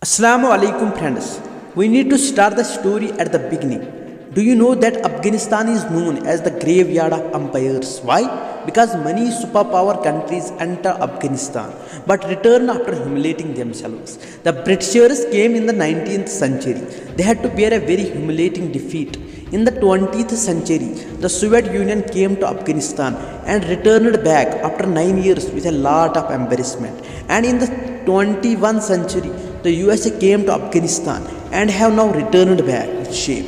Assalamu alaikum friends. We need to start the story at the beginning. Do you know that Afghanistan is known as the graveyard of empires? Why? Because many superpower countries enter Afghanistan but return after humiliating themselves. The Britishers came in the 19th century. They had to bear a very humiliating defeat. In the 20th century, the Soviet Union came to Afghanistan and returned back after 9 years with a lot of embarrassment. And in the 21st century, the USA came to Afghanistan and have now returned back with shame.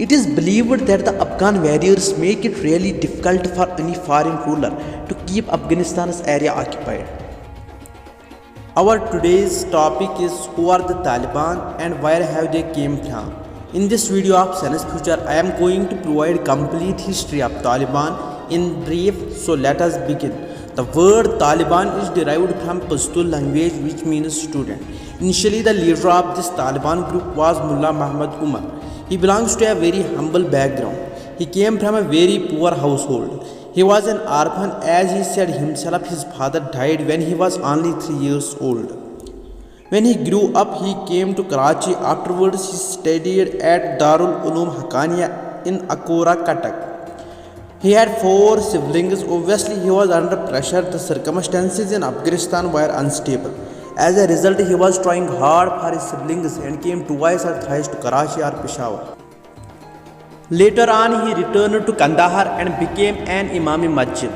It is believed that the Afghan warriors make it really difficult for any foreign ruler to keep Afghanistan's area occupied. Our today's topic is who are the Taliban and where have they came from. In this video of Science Future, I am going to provide complete history of Taliban in brief, so let us begin. The word Taliban is derived from Pashtun language which means student. Initially the leader of this Taliban group was Mullah Muhammad Umar. He belongs to a very humble background. He came from a very poor household. He was an orphan, as he said himself. His father died when he was only 3 years old. When he grew up, he came to Karachi. Afterwards, he studied at Darul Uloom Haqqaniya in Akora, Cuttack. He had 4 siblings. Obviously, he was under pressure. The circumstances in Afghanistan were unstable. As a result, he was trying hard for his siblings and came twice or thrice to Karachi or Peshawar. Later on, he returned to Kandahar and became an Imam Masjid.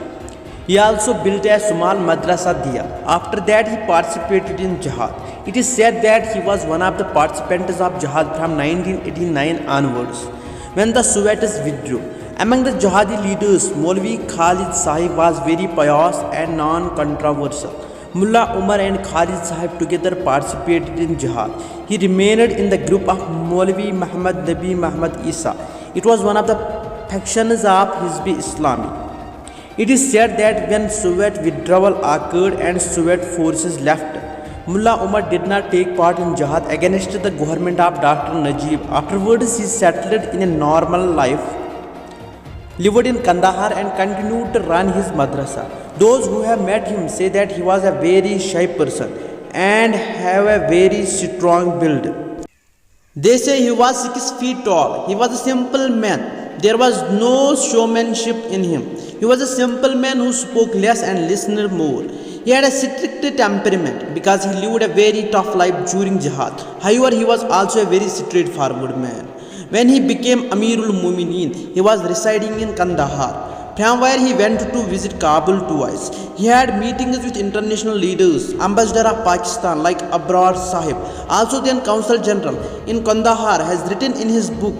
He also built a small madrasa there. After that, he participated in jihad. It is said that he was one of the participants of jihad from 1989 onwards, when the Soviets withdrew. Among the jihadi leaders, Maulvi Khalid Sahib was very pious and non-controversial. Mullah Umar and Khalid Sahib together participated in jihad. He remained in the group of Maulvi Muhammad Nabi Muhammad Isa. It was one of the factions of Hizb Islami. It is said that when Soviet withdrawal occurred and Soviet forces left, Mullah Umar did not take part in jihad against the government of Dr. Najib. Afterwards, he settled in a normal life, lived in Kandahar and continued to run his madrasa. Those who have met him say that he was a very shy person and have a very strong build. They say he was 6 feet tall. He was a simple man. There was no showmanship in him. He was a simple man who spoke less and listened more. He had a strict temperament because he lived a very tough life during jihad. However, he was also a very straightforward man. When he became Amirul Mumineen, he was residing in Kandahar, from where he went to visit Kabul twice. He had meetings with international leaders, Ambassador of Pakistan like Abrar Sahib, also then Consul General in Kandahar, has written in his book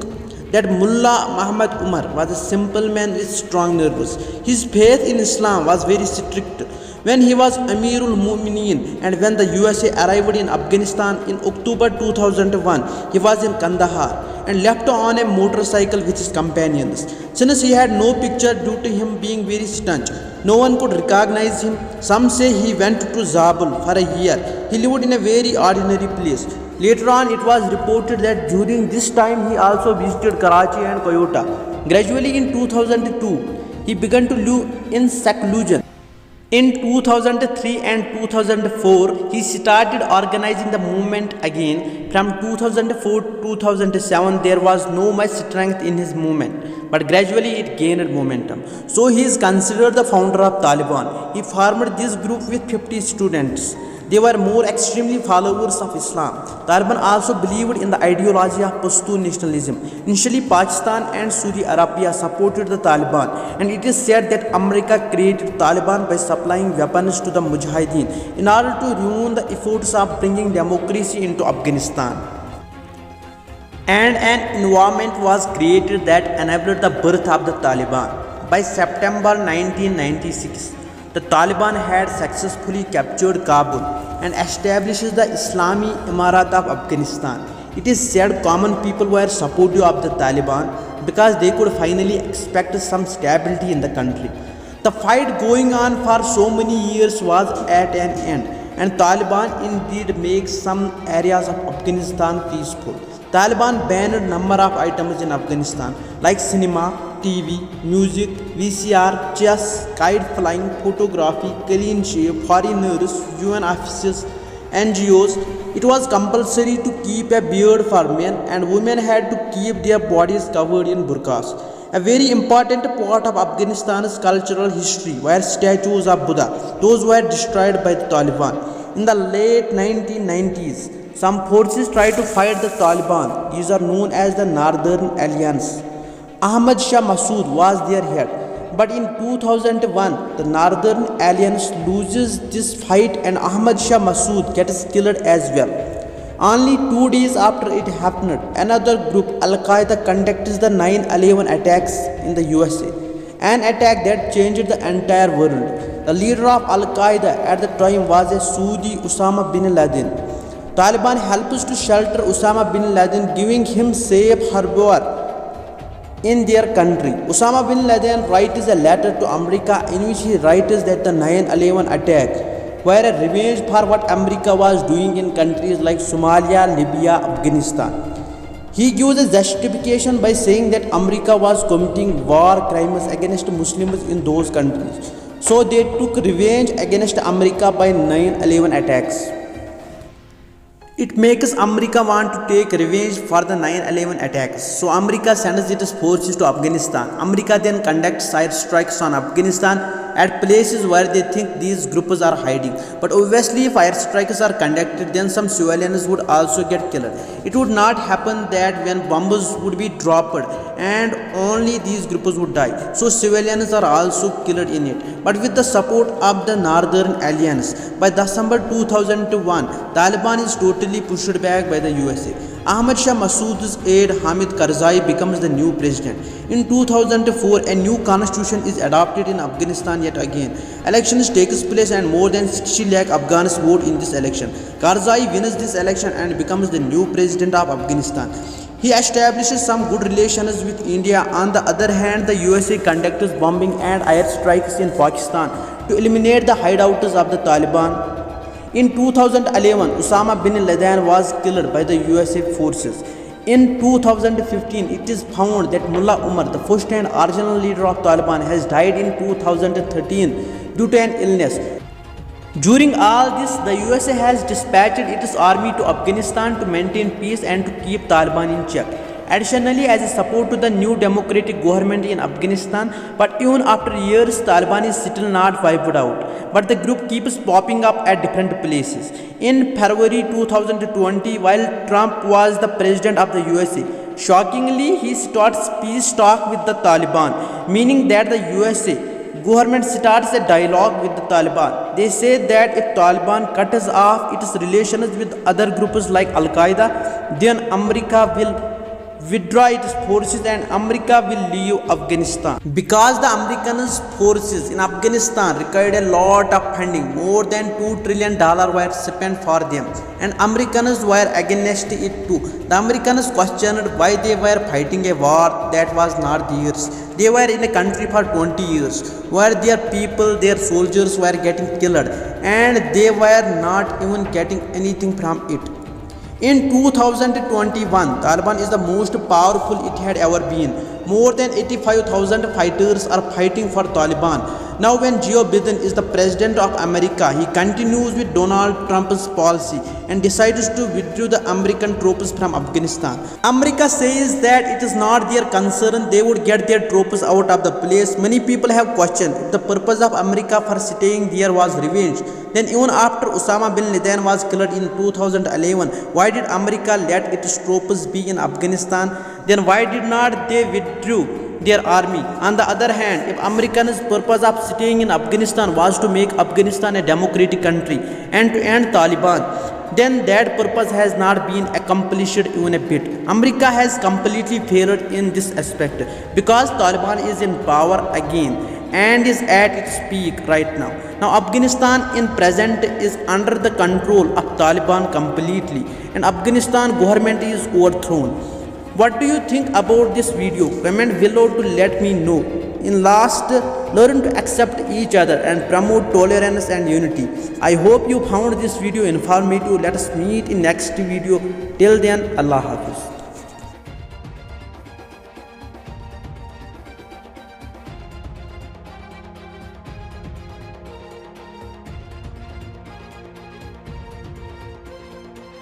that Mullah Muhammad Umar was a simple man with strong nerves. His faith in Islam was very strict. When he was Amirul Mumineen and when the USA arrived in Afghanistan in October 2001, he was in Kandahar and left on a motorcycle with his companions. Since he had no picture due to him being very staunch, no one could recognize him. Some say he went to Zabul for a year. He lived in a very ordinary place. Later on, it was reported that during this time he also visited Karachi and Kyoto. Gradually in 2002, he began to live in seclusion. In 2003 and 2004, he started organizing the movement again. From 2004 to 2007, there was no much strength in his movement, but gradually it gained momentum. So he is considered the founder of Taliban. He formed this group with 50 students. They were more extremely followers of Islam. Taliban also believed in the ideology of Pashtun nationalism. Initially, Pakistan and Saudi Arabia supported the Taliban, and it is said that America created Taliban by supplying weapons to the Mujahideen in order to ruin the efforts of bringing democracy into Afghanistan. And an environment was created that enabled the birth of the Taliban. By September 1996, the Taliban had successfully captured Kabul and established the Islamic Emirat of Afghanistan. It is said common people were supportive of the Taliban because they could finally expect some stability in the country. The fight going on for so many years was at an end, and Taliban indeed makes some areas of Afghanistan peaceful. Taliban banned number of items in Afghanistan like cinema, TV, music, VCR, chess, kite flying, photography, clean shave, foreigners, UN offices, NGOs, it was compulsory to keep a beard for men and women had to keep their bodies covered in burqas. A very important part of Afghanistan's cultural history were statues of Buddha. Those were destroyed by the Taliban. In the late 1990s, some forces tried to fight the Taliban. These are known as the Northern Alliance. Ahmad Shah Massoud was their head. But in 2001, the Northern Alliance loses this fight and Ahmad Shah Massoud gets killed as well. Only 2 days after it happened, another group, Al-Qaeda, conducted the 9/11 attacks in the USA, an attack that changed the entire world. The leader of Al-Qaeda at the time was a Saudi Osama bin Laden. Taliban helps to shelter Osama bin Laden, giving him safe harbor in their country. Osama bin Laden writes a letter to America in which he writes that the 9/11 attack were a revenge for what America was doing in countries like Somalia, Libya, Afghanistan. He gives a justification by saying that America was committing war crimes against Muslims in those countries. So they took revenge against America by 9/11 attacks. It makes America want to take revenge for the 9/11 attacks. So America sends its forces to Afghanistan. America then conducts air strikes on Afghanistan at places where they think these groups are hiding. But obviously if air strikes are conducted, then some civilians would also get killed. It would not happen that when bombs would be dropped and only these groups would die. So civilians are also killed in it. But with the support of the Northern Alliance, by December 2001, Taliban is totally pushed back by the USA. Ahmad Shah Massoud's aide Hamid Karzai becomes the new president. In 2004, a new constitution is adopted in Afghanistan yet again. Elections takes place and more than 60 lakh Afghans vote in this election. Karzai wins this election and becomes the new president of Afghanistan. He establishes some good relations with India. On the other hand, the USA conducts bombing and air strikes in Pakistan to eliminate the hideouts of the Taliban. In 2011, Osama bin Laden was killed by the USA forces. In 2015, it is found that Mullah Umar, the first and original leader of Taliban, has died in 2013 due to an illness. During all this, the USA has dispatched its army to Afghanistan to maintain peace and to keep Taliban in check. Additionally, as a support to the new democratic government in Afghanistan, but even after years, Taliban is still not wiped out. But the group keeps popping up at different places. In February 2020, while Trump was the president of the USA, shockingly, he starts peace talk with the Taliban, meaning that the USA government starts a dialogue with the Taliban. They say that if Taliban cuts off its relations with other groups like Al-Qaeda, then America will withdraw its forces and America will leave Afghanistan. Because the American forces in Afghanistan required a lot of funding, more than $2 trillion were spent for them, and Americans were against it too. The Americans questioned why they were fighting a war that was not theirs. They were in a country for 20 years where their people, their soldiers were getting killed and they were not even getting anything from it. In 2021, Taliban is the most powerful it had ever been. More than 85,000 fighters are fighting for Taliban. Now when Joe Biden is the president of America, he continues with Donald Trump's policy and decides to withdraw the American troops from Afghanistan. America says that it is not their concern, they would get their troops out of the place. Many people have questioned if the purpose of America for staying there was revenge. Then even after Osama bin Laden was killed in 2011, why did America let its troops be in Afghanistan? Then why did not they withdraw their army? On the other hand, if Americans' purpose of staying in Afghanistan was to make Afghanistan a democratic country and to end Taliban, then that purpose has not been accomplished even a bit. America has completely failed in this aspect because Taliban is in power again and is at its peak right now. Now Afghanistan in present is under the control of Taliban completely and Afghanistan government is overthrown. What do you think about this video? Comment below to let me know. In last, learn to accept each other and promote tolerance and unity. I hope you found this video informative. Let us meet in next video. Till then, Allah Hafiz.